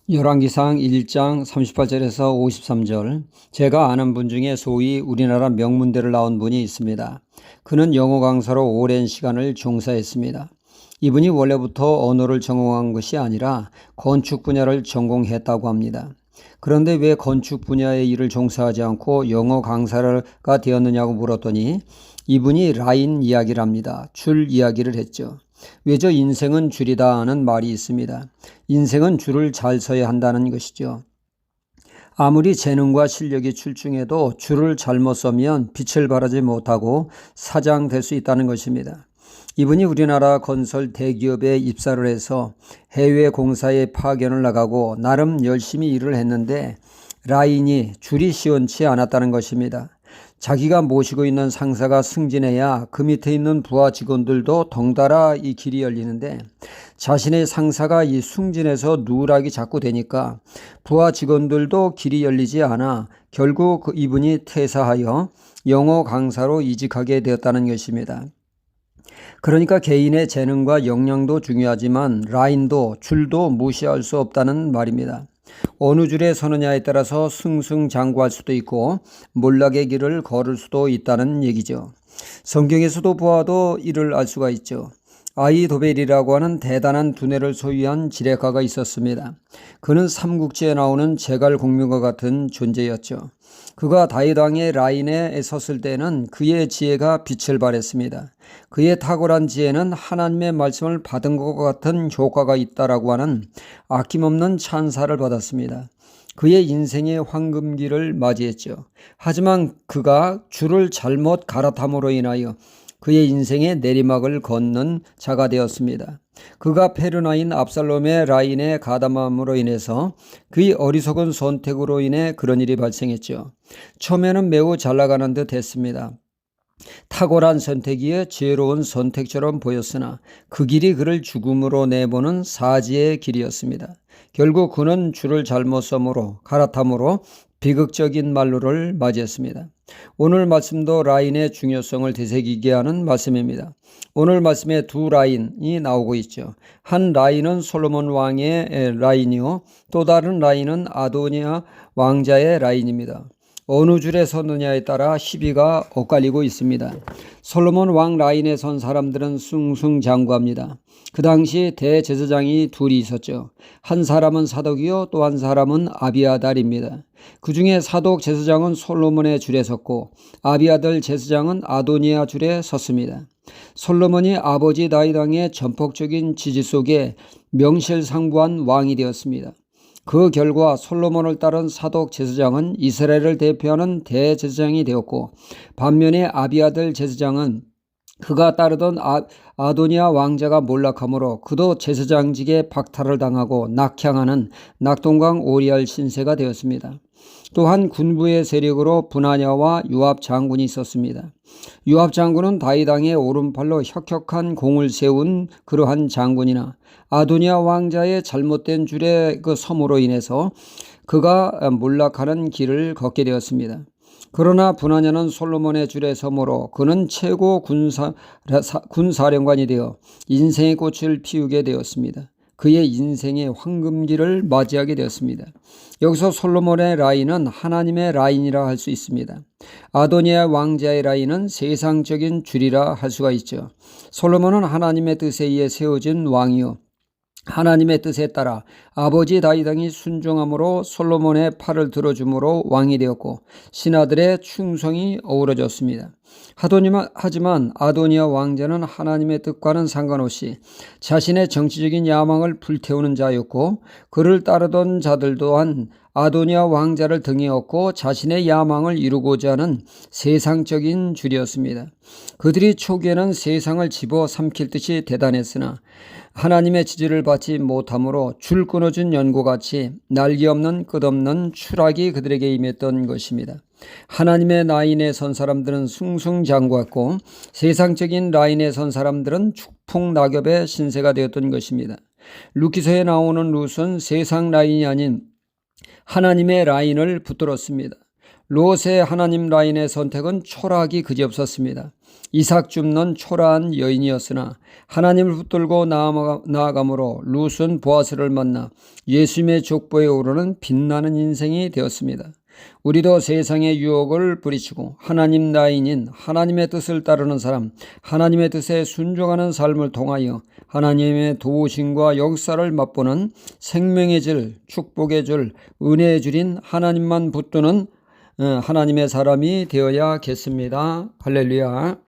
열왕기상 1장 38절에서 53절. 제가 아는 분 중에 소위 우리나라 명문대를 나온 분이 있습니다. 그는 영어 강사로 오랜 시간을 종사했습니다. 이분이 원래부터 언어를 전공한 것이 아니라 건축 분야를 전공했다고 합니다. 그런데 왜 건축 분야의 일을 종사하지 않고 영어 강사가 되었느냐고 물었더니 이분이 라인 이야기를 합니다. 줄 이야기를 했죠. 왜죠? 인생은 줄이다 하는 말이 있습니다. 인생은 줄을 잘 서야 한다는 것이죠. 아무리 재능과 실력이 출중해도 줄을 잘못 서면 빛을 발하지 못하고 사장될 수 있다는 것입니다. 이분이 우리나라 건설 대기업에 입사를 해서 해외 공사에 파견을 나가고 나름 열심히 일을 했는데 라인이 줄이 시원치 않았다는 것입니다. 자기가 모시고 있는 상사가 승진해야 그 밑에 있는 부하 직원들도 덩달아 이 길이 열리는데 자신의 상사가 이 승진해서 누락이 자꾸 되니까 부하 직원들도 길이 열리지 않아 결국 이분이 퇴사하여 영어 강사로 이직하게 되었다는 것입니다. 그러니까 개인의 재능과 역량도 중요하지만 라인도 줄도 무시할 수 없다는 말입니다. 어느 줄에 서느냐에 따라서 승승장구할 수도 있고 몰락의 길을 걸을 수도 있다는 얘기죠. 성경에서도 보아도 이를 알 수가 있죠. 아이도벨이라고 하는 대단한 두뇌를 소유한 지략가가 있었습니다. 그는 삼국지에 나오는 제갈공명과 같은 존재였죠. 그가 다윗 왕의 라인에 섰을 때는 그의 지혜가 빛을 발했습니다. 그의 탁월한 지혜는 하나님의 말씀을 받은 것과 같은 효과가 있다라고 하는 아낌없는 찬사를 받았습니다. 그의 인생의 황금기를 맞이했죠. 하지만 그가 줄을 잘못 갈아탐으로 인하여 그의 인생의 내리막을 걷는 자가 되었습니다. 그가 페르나인 압살롬의 라인에 가담함으로 인해서 그의 어리석은 선택으로 인해 그런 일이 발생했죠. 처음에는 매우 잘 나가는 듯 했습니다. 탁월한 선택이에 지혜로운 선택처럼 보였으나 그 길이 그를 죽음으로 내보는 사지의 길이었습니다. 결국 그는 줄을 잘못 섬으로 갈아탐으로 비극적인 말로를 맞이했습니다. 오늘 말씀도 라인의 중요성을 되새기게 하는 말씀입니다. 오늘 말씀에 두 라인이 나오고 있죠. 한 라인은 솔로몬 왕의 라인이요, 또 다른 라인은 아도니아 왕자의 라인입니다. 어느 줄에 섰느냐에 따라 시비가 엇갈리고 있습니다. 솔로몬 왕 라인에 선 사람들은 승승장구합니다. 그 당시 대제사장이 둘이 있었죠. 한 사람은 사독이요, 또 한 사람은 아비아달입니다. 그 중에 사독 제사장은 솔로몬의 줄에 섰고 아비아달 제사장은 아도니아 줄에 섰습니다. 솔로몬이 아버지 다윗 왕의 전폭적인 지지 속에 명실상부한 왕이 되었습니다. 그 결과 솔로몬을 따른 사독 제사장은 이스라엘을 대표하는 대제사장이 되었고 반면에 아비아달 제사장은 그가 따르던 아도니아 왕자가 몰락함으로 그도 제사장직에 박탈을 당하고 낙향하는 낙동강 오리알 신세가 되었습니다. 또한 군부의 세력으로 분하냐와 요압 장군이 있었습니다. 요압 장군은 다윗 왕의 오른팔로 혁혁한 공을 세운 그러한 장군이나 아도니아 왕자의 잘못된 줄의 그 섬으로 인해서 그가 몰락하는 길을 걷게 되었습니다. 그러나 분하냐는 솔로몬의 줄에 섬으로 그는 최고 군사령관이 되어 인생의 꽃을 피우게 되었습니다. 그의 인생의 황금기를 맞이하게 되었습니다. 여기서 솔로몬의 라인은 하나님의 라인이라 할 수 있습니다. 아도니아 왕자의 라인은 세상적인 줄이라 할 수가 있죠. 솔로몬은 하나님의 뜻에 의해 세워진 왕이요, 하나님의 뜻에 따라 아버지 다윗 왕이 순종함으로 솔로몬의 팔을 들어줌으로 왕이 되었고 신하들의 충성이 어우러졌습니다. 하지만 아도니아 왕자는 하나님의 뜻과는 상관없이 자신의 정치적인 야망을 불태우는 자였고 그를 따르던 자들 또한 아도니아 왕자를 등에 업고 자신의 야망을 이루고자 하는 세상적인 줄이었습니다. 그들이 초기에는 세상을 집어삼킬 듯이 대단했으나 하나님의 지지를 받지 못함으로 줄 끊어준 연고같이 날개 없는 끝없는 추락이 그들에게 임했던 것입니다. 하나님의 라인에 선 사람들은 승승장구했고 세상적인 라인에 선 사람들은 축풍낙엽의 신세가 되었던 것입니다. 룻기서에 나오는 룻은 세상 라인이 아닌 하나님의 라인을 붙들었습니다. 롯의 하나님 라인의 선택은 초라하기 그지없었습니다. 이삭 줍는 초라한 여인이었으나 하나님을 붙들고 나아감으로 롯은 보아스를 만나 예수님의 족보에 오르는 빛나는 인생이 되었습니다. 우리도 세상의 유혹을 부리치고 하나님 라인인 하나님의 뜻을 따르는 사람, 하나님의 뜻에 순종하는 삶을 통하여 하나님의 도우심과 역사를 맛보는 생명의 줄, 축복의 줄, 은혜의 줄인 하나님만 붙드는 하나님의 사람이 되어야겠습니다. 할렐루야.